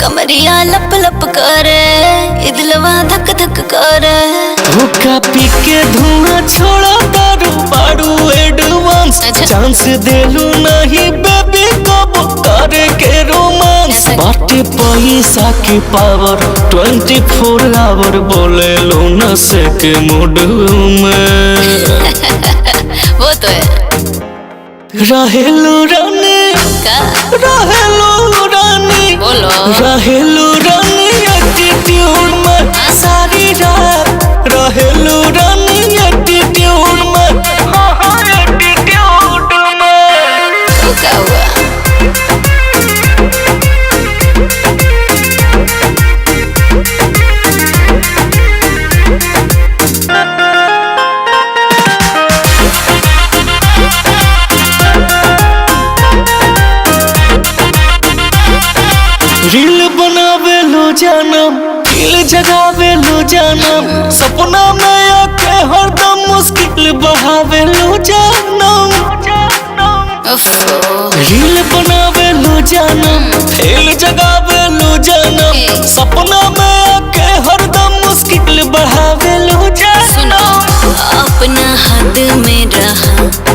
कमरिया लप लप करे, दिलवा धक धक करे। हुक्का पी के धुआं छोड़ा दारू बारू एडवांस। चांस देलू नहीं बेबी कब करे के रोमांस। बाटे पैसा की पावर 24 आवर बोले लो नशे के मूड में। वो तो है। रहेलू रानी रहेलू रानी बोलो रहेलू रानी एटीट्यूड में सारी रात। रहेलू रानी एटीट्यूड में एटीट्यूड में। तो क्या हुआ? रील बनावे लो जानम, दिल जगावे लो जानम। सपना में आके हरदम मुश्किल बढ़ावे लो जानम। रील बनावे लो जानम, दिल जगावे लो जानम। सपना में आके हरदम मुश्किल बढ़ावे लो जानम। अपना हद में रहा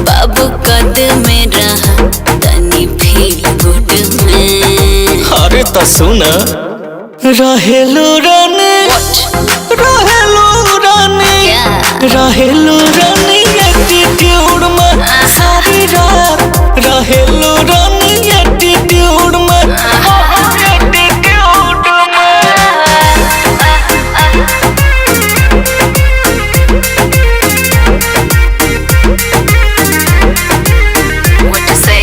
बाबू, कद में रहा तनी फील गुड में। अरे तो सुना रहेलू रानी रहेलू रानी रहेलू रानी एटीट्यूड में सारी रात। रहेलू रानी एटीट्यूड में एटीट्यूड में। What to say?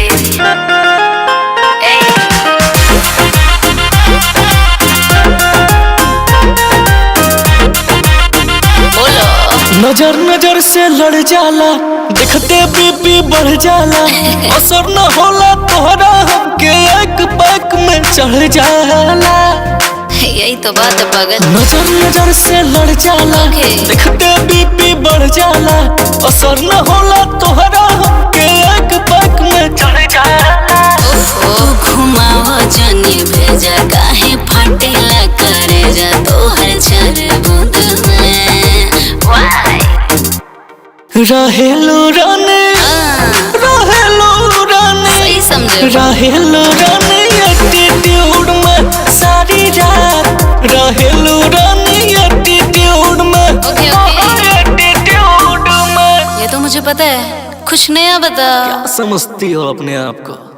नजर नजर से लड़ जाला, देखते बीपी बढ़ जाला। असर न होला तोहरा हमके एक बैक में चढ़ जाला। यही तो बात है पागल। नजर नजर से लड़ जाला, देखते बीपी बढ़ जाला। असर न होला तोहरा हमके एक बैक में चढ़ जाला। घुमावा जानी भेजा काहे फाटेला करे जा तोहर चार बूंद में। रहेलू रानी रहेलू रानी सही समझे। रहेलू रानी एटीट्यूड में सारी रात। रहेलू रानी एटीट्यूड में एटीट्यूड में। ये तो मुझे पता है, कुछ नया बता। क्या समझती हो अपने आप को?